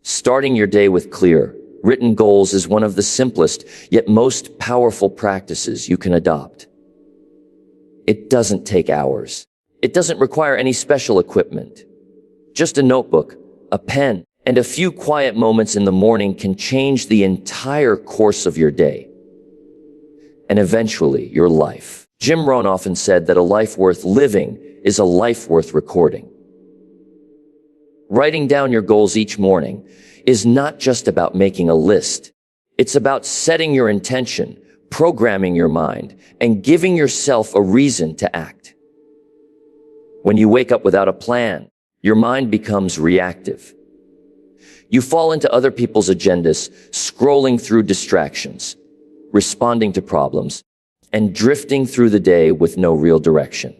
Starting your day with clear, written goals is one of the simplest yet most powerful practices you can adopt. It doesn't take hours. It doesn't require any special equipment. Just a notebook, a pen, and a few quiet moments in the morning can change the entire course of your day. And eventually, your life. Jim Rohn often said that a life worth living is a life worth recording. Writing down your goals each morning is not just about making a list. It's about setting your intention, programming your mind, and giving yourself a reason to act. When you wake up without a plan, your mind becomes reactive. You fall into other people's agendas, scrolling through distractions, responding to problems, and drifting through the day with no real direction.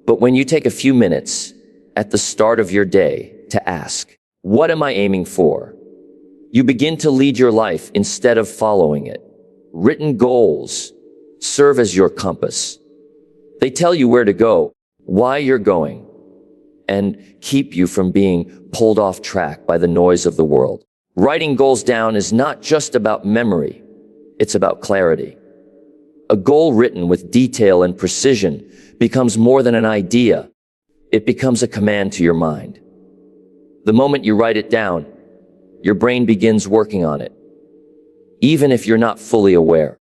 But when you take a few minutes at the start of your day to ask, what am I aiming for? You begin to lead your life instead of following it. Written goals serve as your compass. They tell you where to go, why you're going, and keep you from being pulled off track by the noise of the world. Writing goals down is not just about memory, it's about clarity. A goal written with detail and precision becomes more than an idea. It becomes a command to your mind. The moment you write it down, your brain begins working on it. Even if you're not fully aware,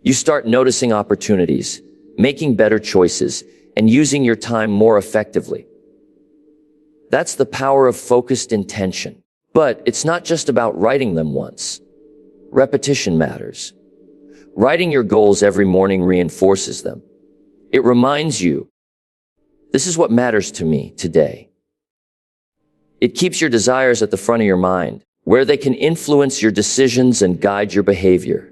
you start noticing opportunities, making better choices, and using your time more effectively. That's the power of focused intention. But it's not just about writing them once. Repetition matters. Writing your goals every morning reinforces them. It reminds you, this is what matters to me today. It keeps your desires at the front of your mind, where they can influence your decisions and guide your behavior.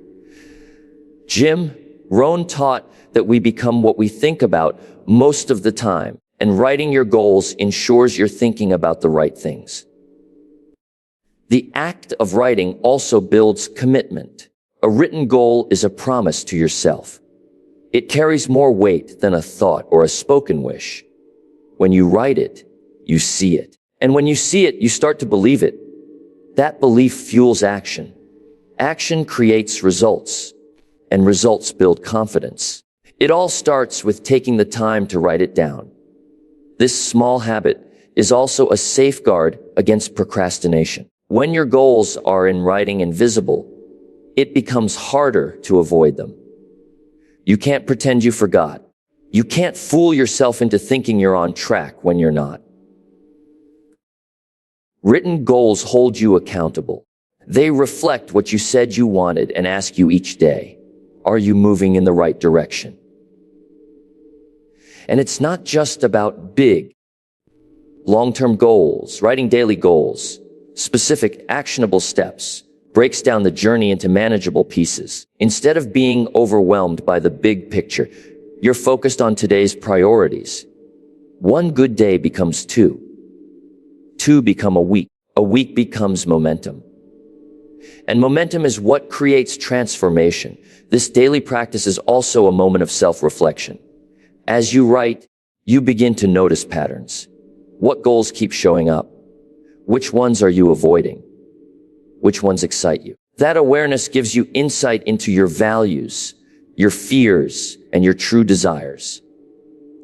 Jim Rohn taught that we become what we think about most of the time, and writing your goals ensures you're thinking about the right things. The act of writing also builds commitment. A written goal is a promise to yourself. It carries more weight than a thought or a spoken wish. When you write it, you see it. And when you see it, you start to believe it. That belief fuels action. Action creates results, and results build confidence. It all starts with taking the time to write it down. This small habit is also a safeguard against procrastination. When your goals are in writing and visible, it becomes harder to avoid them. You can't pretend you forgot. You can't fool yourself into thinking you're on track when you're not. Written goals hold you accountable. They reflect what you said you wanted and ask you each day, are you moving in the right direction? And it's not just about big, long-term goals. Writing daily goals, specific, actionable steps, breaks down the journey into manageable pieces. Instead of being overwhelmed by the big picture, you're focused on today's priorities. One good day becomes two. Two become a week. A week becomes momentum. And momentum is what creates transformation. This daily practice is also a moment of self-reflection. As you write, you begin to notice patterns. What goals keep showing up? Which ones are you avoiding? Which ones excite you? That awareness gives you insight into your values, your fears, and your true desires.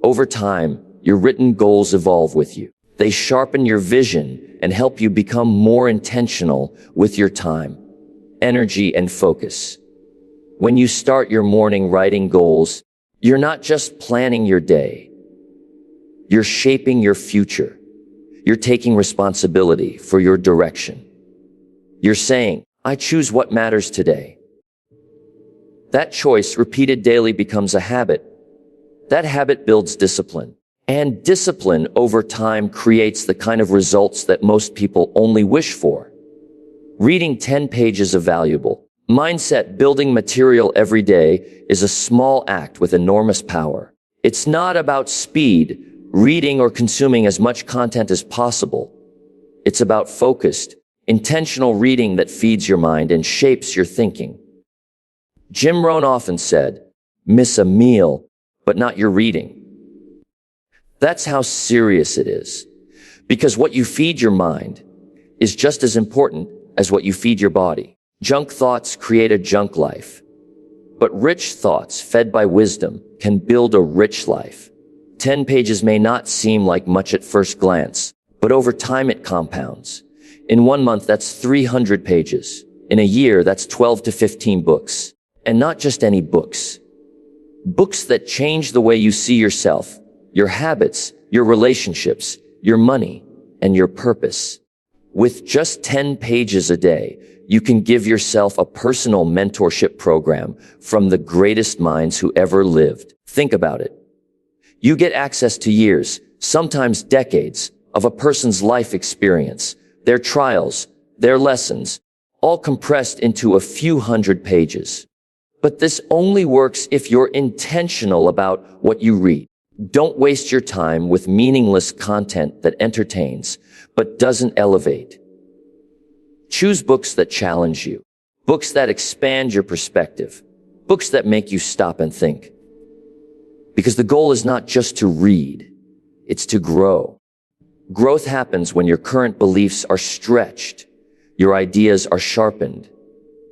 Over time, your written goals evolve with you. They sharpen your vision and help you become more intentional with your time, energy, and focus. When you start your morning writing goals, you're not just planning your day. You're shaping your future. You're taking responsibility for your direction. You're saying, I choose what matters today. That choice, repeated daily, becomes a habit. That habit builds discipline. And discipline over time creates the kind of results that most people only wish for. Reading 10 pages of valuable, mindset building material every day is a small act with enormous power. It's not about speed, reading or consuming as much content as possible. It's about focused, intentional reading that feeds your mind and shapes your thinking. Jim Rohn often said, miss a meal, but not your reading. That's how serious it is. Because what you feed your mind, is just as important as what you feed your body. Junk thoughts create a junk life, but rich thoughts fed by wisdom can build a rich life. 10 pages may not seem like much at first glance, but over time it compounds. In 1 month, that's 300 pages. In a year, that's 12 to 15 books. And not just any books. Books that change the way you see yourself, your habits, your relationships, your money, and your purpose. With just 10 pages a day, you can give yourself a personal mentorship program from the greatest minds who ever lived. Think about it. You get access to years, sometimes decades, of a person's life experience, their trials, their lessons, all compressed into a few hundred pages. But this only works if you're intentional about what you read. Don't waste your time with meaningless content that entertains, but doesn't elevate. Choose books that challenge you, books that expand your perspective, books that make you stop and think. Because the goal is not just to read, it's to grow. Growth happens when your current beliefs are stretched, your ideas are sharpened,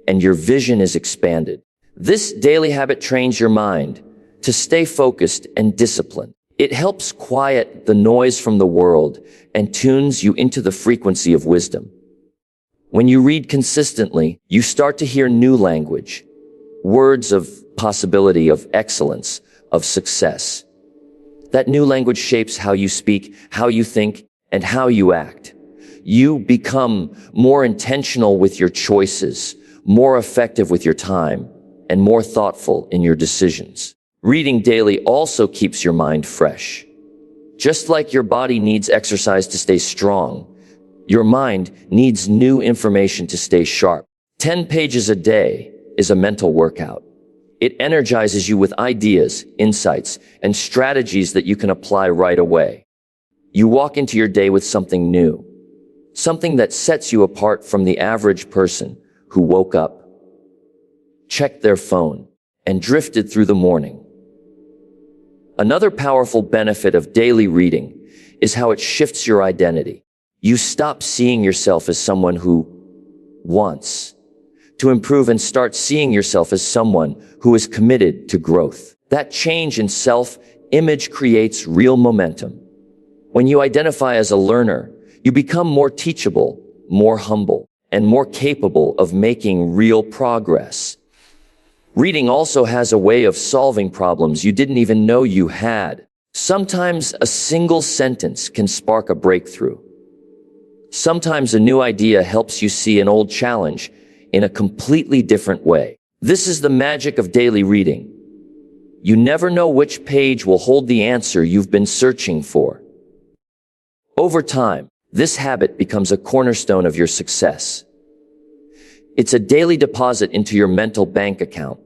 and your vision is expanded. This daily habit trains your mind to stay focused and disciplined. It helps quiet the noise from the world and tunes you into the frequency of wisdom. When you read consistently, you start to hear new language, words of possibility, of excellence, of success. That new language shapes how you speak, how you think, and how you act. You become more intentional with your choices, more effective with your time, and more thoughtful in your decisions. Reading daily also keeps your mind fresh. Just like your body needs exercise to stay strong, your mind needs new information to stay sharp. 10 pages a day is a mental workout. It energizes you with ideas, insights, and strategies that you can apply right away. You walk into your day with something new, something that sets you apart from the average person who woke up, checked their phone, and drifted through the morning. Another powerful benefit of daily reading is how it shifts your identity. You stop seeing yourself as someone who wants to improve and start seeing yourself as someone who is committed to growth. That change in self-image creates real momentum. When you identify as a learner, you become more teachable, more humble, and more capable of making real progress. Reading also has a way of solving problems you didn't even know you had. Sometimes a single sentence can spark a breakthrough. Sometimes a new idea helps you see an old challenge in a completely different way. This is the magic of daily reading. You never know which page will hold the answer you've been searching for. Over time, this habit becomes a cornerstone of your success. It's a daily deposit into your mental bank account.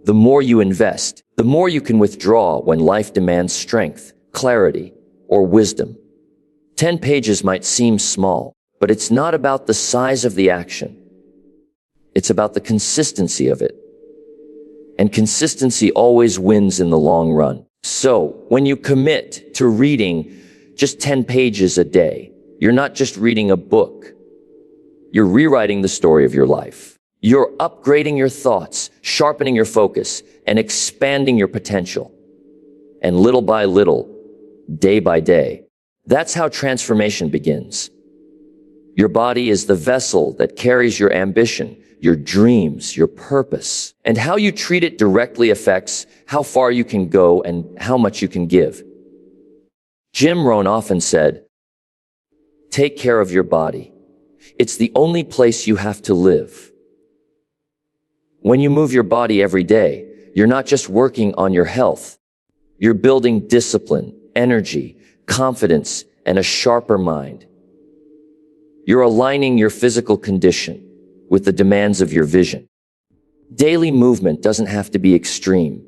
The more you invest, the more you can withdraw when life demands strength, clarity, or wisdom. 10 pages might seem small, but it's not about the size of the action. It's about the consistency of it. And consistency always wins in the long run. So, when you commit to reading just 10 pages a day, you're not just reading a book. You're rewriting the story of your life. You're upgrading your thoughts, sharpening your focus, and expanding your potential. And little by little, day by day, that's how transformation begins. Your body is the vessel that carries your ambition, your dreams, your purpose. And how you treat it directly affects how far you can go and how much you can give. Jim Rohn often said, "Take care of your body. It's the only place you have to live." When you move your body every day, you're not just working on your health. You're building discipline, energy, confidence, and a sharper mind. You're aligning your physical condition with the demands of your vision. Daily movement doesn't have to be extreme.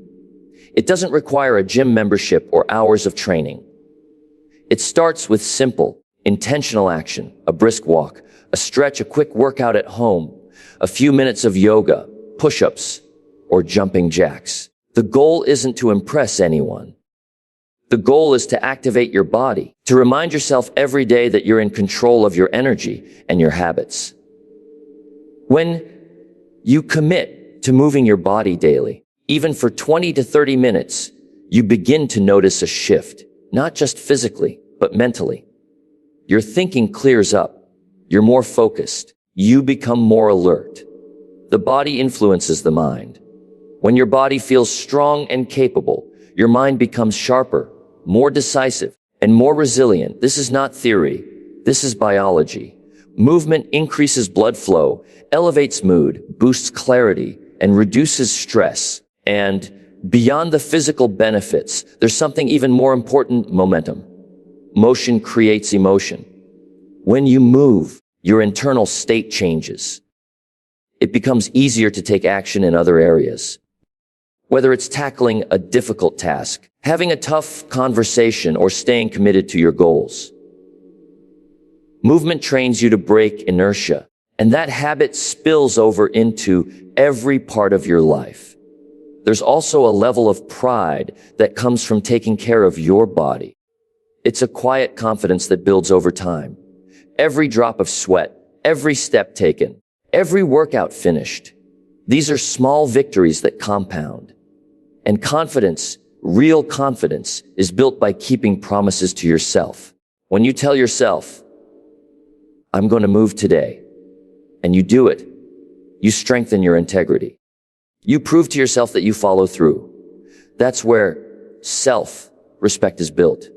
It doesn't require a gym membership or hours of training. It starts with simple, intentional action, a brisk walk, a stretch, a quick workout at home, a few minutes of yoga, push-ups, or jumping jacks. The goal isn't to impress anyone. The goal is to activate your body, to remind yourself every day that you're in control of your energy and your habits. When you commit to moving your body daily, even for 20 to 30 minutes, you begin to notice a shift, not just physically, but mentally. Your thinking clears up. You're more focused. You become more alert. The body influences the mind. When your body feels strong and capable, your mind becomes sharper, more decisive, and more resilient. This is not theory. This is biology. Movement increases blood flow, elevates mood, boosts clarity, and reduces stress. And beyond the physical benefits, there's something even more important: momentum. Motion creates emotion. When you move, your internal state changes. It becomes easier to take action in other areas. Whether it's tackling a difficult task, having a tough conversation, or staying committed to your goals. Movement trains you to break inertia, and that habit spills over into every part of your life. There's also a level of pride that comes from taking care of your body. It's a quiet confidence that builds over time. Every drop of sweat, every step taken, every workout finished. These are small victories that compound. And confidence, real confidence, is built by keeping promises to yourself. When you tell yourself, I'm going to move today, and you do it, you strengthen your integrity. You prove to yourself that you follow through. That's where self-respect is built.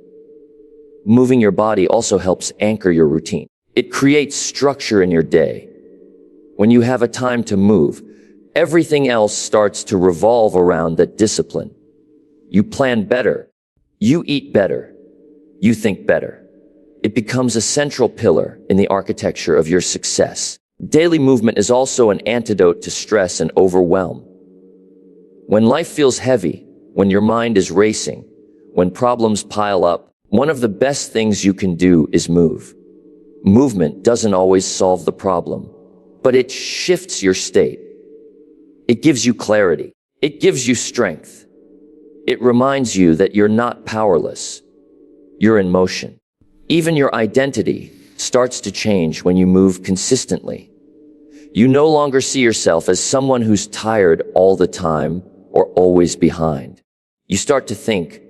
Moving your body also helps anchor your routine. It creates structure in your day. When you have a time to move, everything else starts to revolve around that discipline. You plan better. You eat better. You think better. It becomes a central pillar in the architecture of your success. Daily movement is also an antidote to stress and overwhelm. When life feels heavy, when your mind is racing, when problems pile up, one of the best things you can do is move. Movement doesn't always solve the problem, but it shifts your state. It gives you clarity. It gives you strength. It reminds you that you're not powerless. You're in motion. Even your identity starts to change when you move consistently. You no longer see yourself as someone who's tired all the time or always behind. You start to think,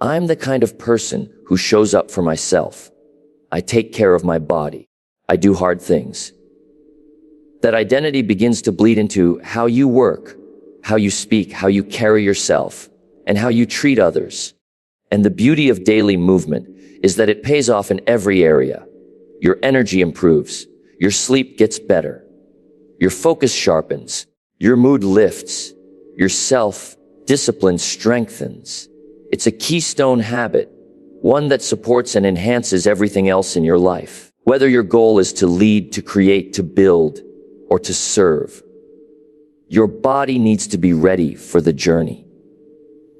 I'm the kind of person who shows up for myself. I take care of my body. I do hard things. That identity begins to bleed into how you work, how you speak, how you carry yourself, and how you treat others. And the beauty of daily movement is that it pays off in every area. Your energy improves. Your sleep gets better. Your focus sharpens. Your mood lifts. Your self-discipline strengthens. It's a keystone habit, one that supports and enhances everything else in your life. Whether your goal is to lead, to create, to build, or to serve, your body needs to be ready for the journey.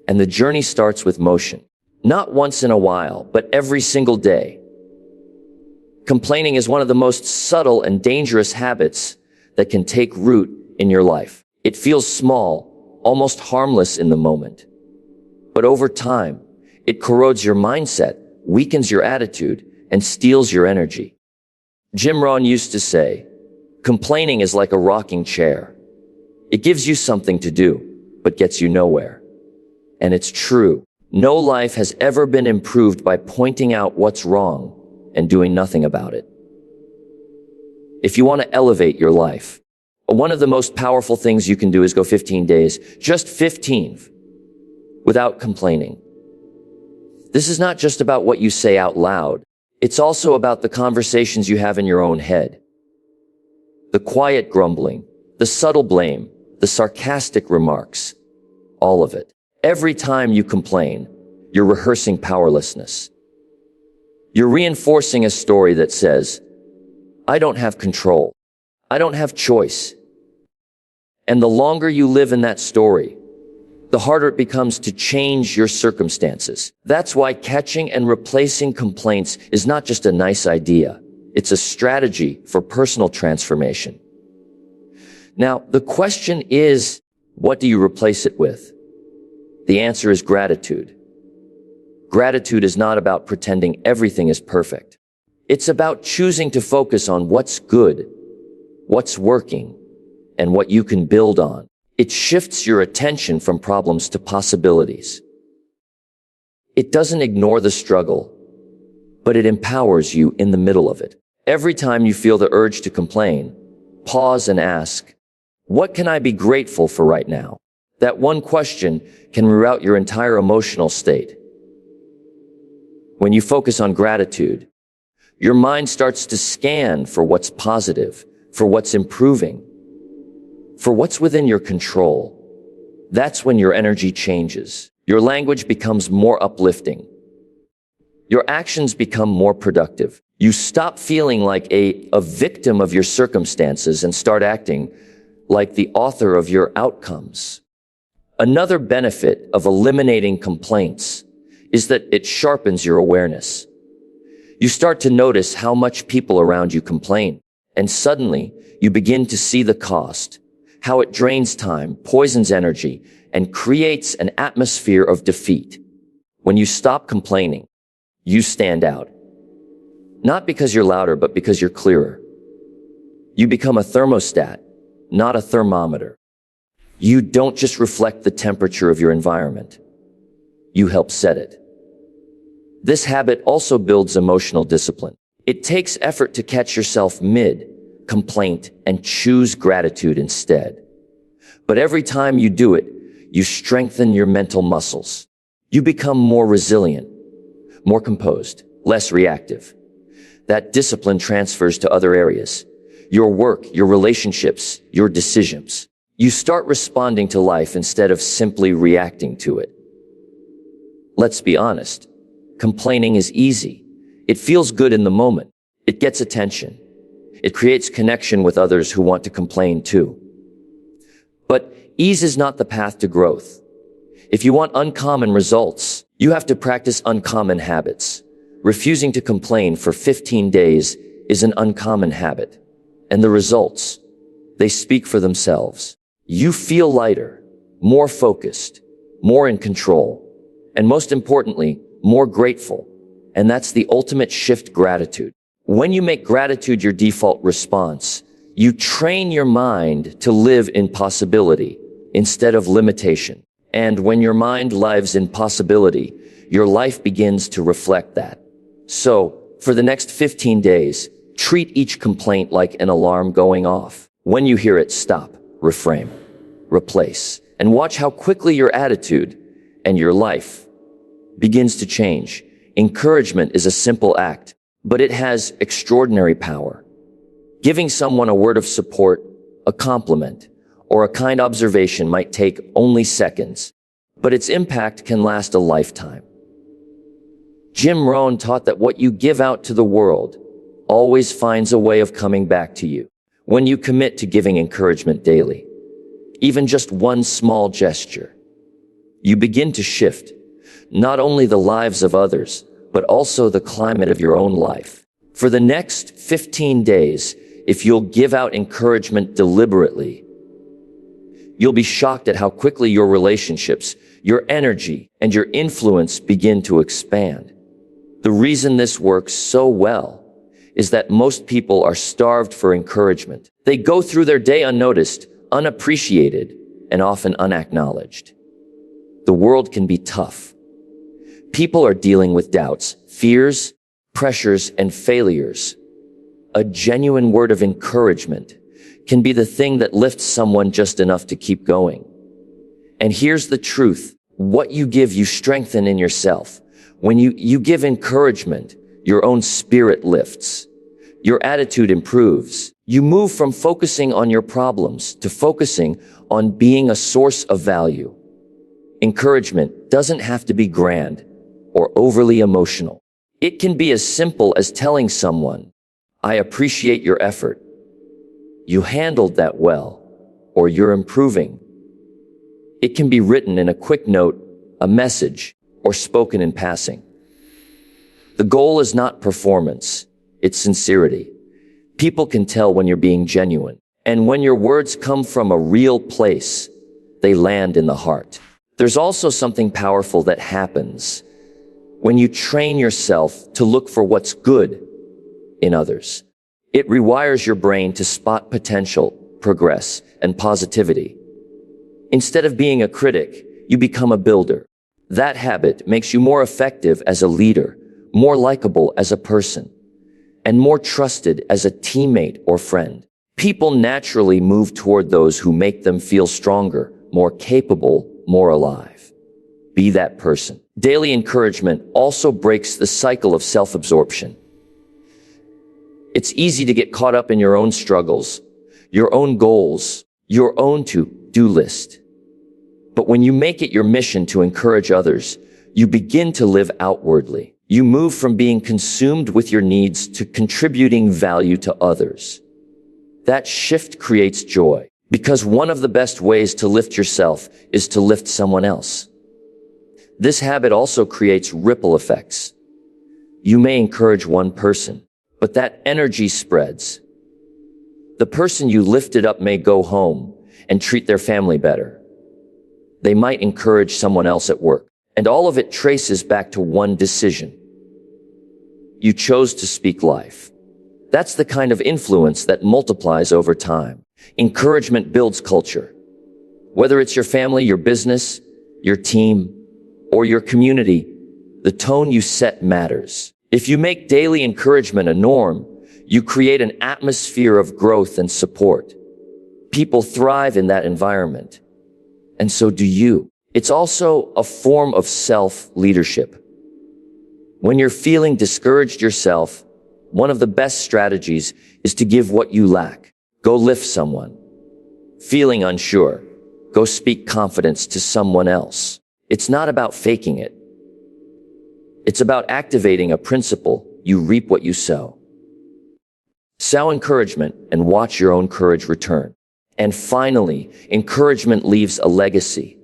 And the journey starts with motion. Not once in a while, but every single day. Complaining is one of the most subtle and dangerous habits that can take root in your life. It feels small, almost harmless in the moment. But over time, it corrodes your mindset, weakens your attitude, and steals your energy. Jim Rohn used to say, complaining is like a rocking chair. It gives you something to do, but gets you nowhere. And it's true. No life has ever been improved by pointing out what's wrong and doing nothing about it. If you want to elevate your life, one of the most powerful things you can do is go 15 days, just 15, without complaining. This is not just about what you say out loud. It's also about the conversations you have in your own head. The quiet grumbling, the subtle blame, the sarcastic remarks, all of it. Every time you complain, you're rehearsing powerlessness. You're reinforcing a story that says, I don't have control. I don't have choice. And the longer you live in that story, the harder it becomes to change your circumstances. That's why catching and replacing complaints is not just a nice idea. It's a strategy for personal transformation. Now, the question is, what do you replace it with? The answer is gratitude. Gratitude is not about pretending everything is perfect. It's about choosing to focus on what's good, what's working, and what you can build on. It shifts your attention from problems to possibilities. It doesn't ignore the struggle, but it empowers you in the middle of it. Every time you feel the urge to complain, pause and ask, what can I be grateful for right now? That one question can reroute your entire emotional state. When you focus on gratitude, your mind starts to scan for what's positive, for what's improving, for what's within your control. That's when your energy changes. Your language becomes more uplifting. Your actions become more productive. You stop feeling like a victim of your circumstances and start acting like the author of your outcomes. Another benefit of eliminating complaints is that it sharpens your awareness. You start to notice how much people around you complain, and suddenly you begin to see the cost, how it drains time, poisons energy, and creates an atmosphere of defeat. When you stop complaining, you stand out. Not because you're louder, but because you're clearer. You become a thermostat, not a thermometer. You don't just reflect the temperature of your environment. You help set it. This habit also builds emotional discipline. It takes effort to catch yourself mid-complaint and choose gratitude instead. But every time you do it, you strengthen your mental muscles. You become more resilient, more composed, less reactive. That discipline transfers to other areas. Your work, your relationships, your decisions. You start responding to life instead of simply reacting to it. Let's be honest. Complaining is easy. It feels good in the moment. It gets attention. It creates connection with others who want to complain too. But ease is not the path to growth. If you want uncommon results, you have to practice uncommon habits. Refusing to complain for 15 days is an uncommon habit. And the results, they speak for themselves. You feel lighter, more focused, more in control, and most importantly, more grateful. And that's the ultimate shift: gratitude. When you make gratitude your default response, you train your mind to live in possibility instead of limitation. And when your mind lives in possibility, your life begins to reflect that. So, for the next 15 days, treat each complaint like an alarm going off. When you hear it, stop, reframe, replace, and watch how quickly your attitude and your life begins to change. Encouragement is a simple act, but it has extraordinary power. Giving someone a word of support, a compliment, or a kind observation might take only seconds, but its impact can last a lifetime. Jim Rohn taught that what you give out to the world always finds a way of coming back to you. When you commit to giving encouragement daily, even just one small gesture, you begin to shift not only the lives of others, but also the climate of your own life. For the next 15 days, if you'll give out encouragement deliberately, you'll be shocked at how quickly your relationships, your energy, and your influence begin to expand. The reason this works so well is that most people are starved for encouragement. They go through their day unnoticed, unappreciated, and often unacknowledged. The world can be tough. People are dealing with doubts, fears, pressures, and failures. A genuine word of encouragement can be the thing that lifts someone just enough to keep going. And here's the truth. What you give, you strengthen in yourself. When you give encouragement, your own spirit lifts. Your attitude improves. You move from focusing on your problems to focusing on being a source of value. Encouragement doesn't have to be grand or overly emotional. It can be as simple as telling someone, "I appreciate your effort. You handled that well," or "You're improving." It can be written in a quick note, a message, or spoken in passing. The goal is not performance, it's sincerity. People can tell when you're being genuine. And when your words come from a real place, they land in the heart. There's also something powerful that happens When you train yourself to look for what's good in others, it rewires your brain to spot potential, progress, and positivity. Instead of being a critic, you become a builder. That habit makes you more effective as a leader, more likable as a person, and more trusted as a teammate or friend. People naturally move toward those who make them feel stronger, more capable, more alive. Be that person. Daily encouragement also breaks the cycle of self-absorption. It's easy to get caught up in your own struggles, your own goals, your own to-do list. But when you make it your mission to encourage others, you begin to live outwardly. You move from being consumed with your needs to contributing value to others. That shift creates joy, because one of the best ways to lift yourself is to lift someone else. This habit also creates ripple effects. You may encourage one person, but that energy spreads. The person you lifted up may go home and treat their family better. They might encourage someone else at work, and all of it traces back to one decision. You chose to speak life. That's the kind of influence that multiplies over time. Encouragement builds culture. Whether it's your family, your business, your team, or your community, the tone you set matters. If you make daily encouragement a norm, you create an atmosphere of growth and support. People thrive in that environment, and so do you. It's also a form of self-leadership. When you're feeling discouraged yourself, one of the best strategies is to give what you lack. Go lift someone. Feeling unsure, go speak confidence to someone else. It's not about faking it. It's about activating a principle: you reap what you sow. Sow encouragement and watch your own courage return. And finally, encouragement leaves a legacy.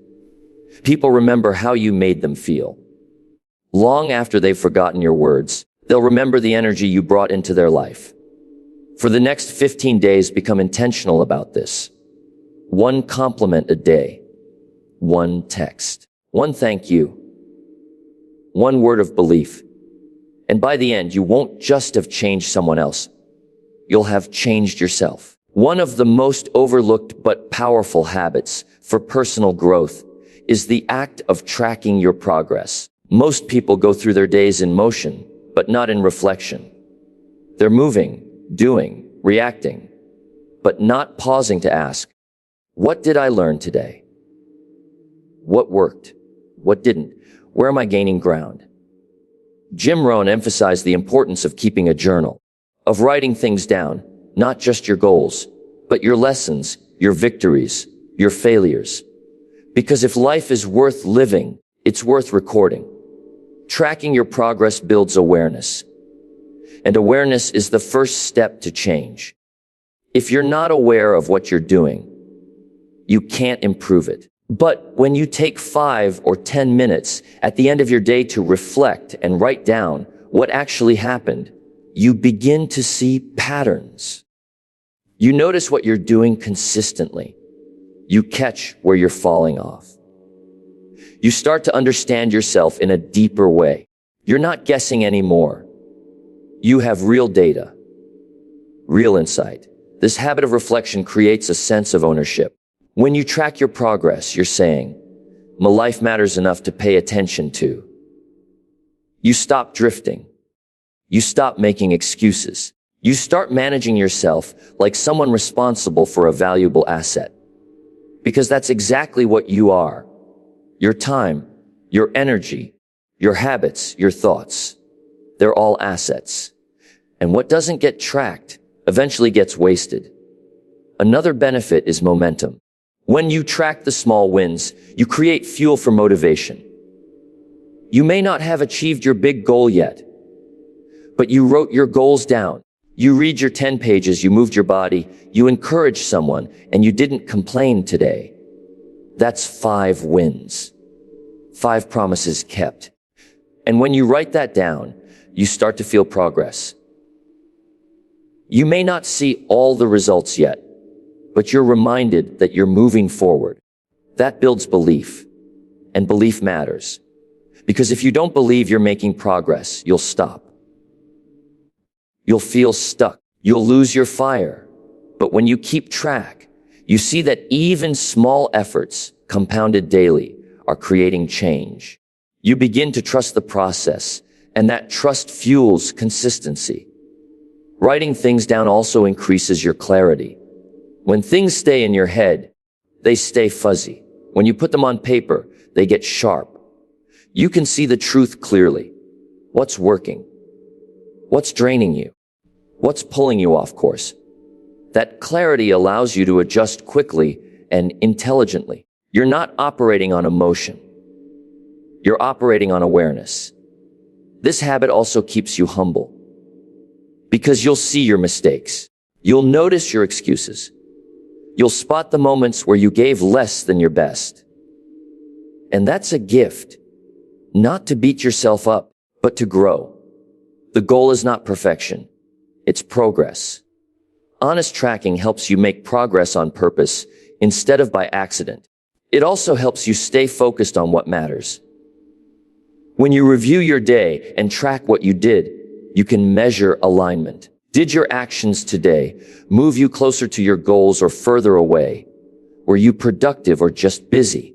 People remember how you made them feel. Long after they've forgotten your words, they'll remember the energy you brought into their life. For the next 15 days, become intentional about this. One compliment a day. One text. One thank you. One word of belief. And by the end, you won't just have changed someone else. You'll have changed yourself. One of the most overlooked but powerful habits for personal growth is the act of tracking your progress. Most people go through their days in motion, but not in reflection. They're moving, doing, reacting, but not pausing to ask, what did I learn today? What worked? What didn't? Where am I gaining ground? Jim Rohn emphasized the importance of keeping a journal, of writing things down, not just your goals, but your lessons, your victories, your failures. Because if life is worth living, it's worth recording. Tracking your progress builds awareness. And awareness is the first step to change. If you're not aware of what you're doing, you can't improve it. But when you take 5 or 10 minutes at the end of your day to reflect and write down what actually happened, you begin to see patterns. You notice what you're doing consistently. You catch where you're falling off. You start to understand yourself in a deeper way. You're not guessing anymore. You have real data, real insight. This habit of reflection creates a sense of ownership. When you track your progress, you're saying, my life matters enough to pay attention to. You stop drifting. You stop making excuses. You start managing yourself like someone responsible for a valuable asset. Because that's exactly what you are. Your time, your energy, your habits, your thoughts, they're all assets. And what doesn't get tracked eventually gets wasted. Another benefit is momentum. When you track the small wins, you create fuel for motivation. You may not have achieved your big goal yet, but you wrote your goals down. You read your 10 pages, you moved your body, you encouraged someone, and you didn't complain today. That's 5 wins. 5 promises kept. And when you write that down, you start to feel progress. You may not see all the results yet, but you're reminded that you're moving forward. That builds belief, and belief matters. Because if you don't believe you're making progress, you'll stop. You'll feel stuck. You'll lose your fire. But when you keep track, you see that even small efforts, compounded daily, are creating change. You begin to trust the process, and that trust fuels consistency. Writing things down also increases your clarity. When things stay in your head, they stay fuzzy. When you put them on paper, they get sharp. You can see the truth clearly. What's working? What's draining you? What's pulling you off course? That clarity allows you to adjust quickly and intelligently. You're not operating on emotion. You're operating on awareness. This habit also keeps you humble, because you'll see your mistakes. You'll notice your excuses. You'll spot the moments where you gave less than your best. And that's a gift, not to beat yourself up, but to grow. The goal is not perfection. It's progress. Honest tracking helps you make progress on purpose instead of by accident. It also helps you stay focused on what matters. When you review your day and track what you did, you can measure alignment. Did your actions today move you closer to your goals or further away? Were you productive or just busy?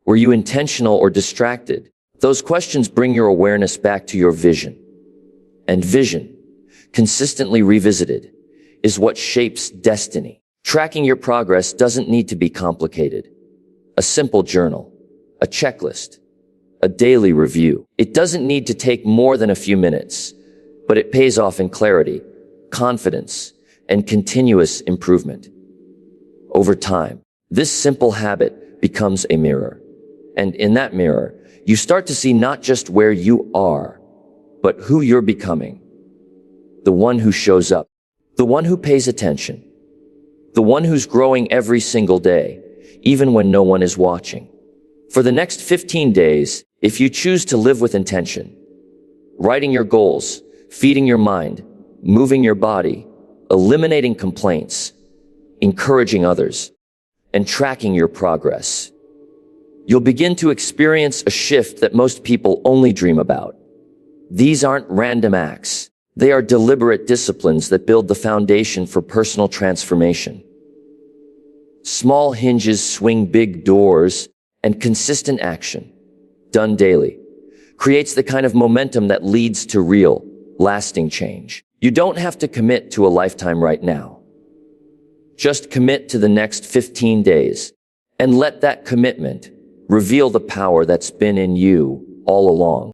Were you intentional or distracted? Those questions bring your awareness back to your vision. And vision, consistently revisited, is what shapes destiny. Tracking your progress doesn't need to be complicated. A simple journal, a checklist, a daily review. It doesn't need to take more than a few minutes, but it pays off in clarity, confidence, and continuous improvement. Over time, this simple habit becomes a mirror. And in that mirror, you start to see not just where you are, but who you're becoming. The one who shows up, the one who pays attention, the one who's growing every single day, even when no one is watching. For the next 15 days, if you choose to live with intention, writing your goals, feeding your mind, moving your body, eliminating complaints, encouraging others, and tracking your progress, you'll begin to experience a shift that most people only dream about. These aren't random acts. They are deliberate disciplines that build the foundation for personal transformation. Small hinges swing big doors, and consistent action, done daily, creates the kind of momentum that leads to real, lasting change. You don't have to commit to a lifetime right now. Just commit to the next 15 days, and let that commitment reveal the power that's been in you all along.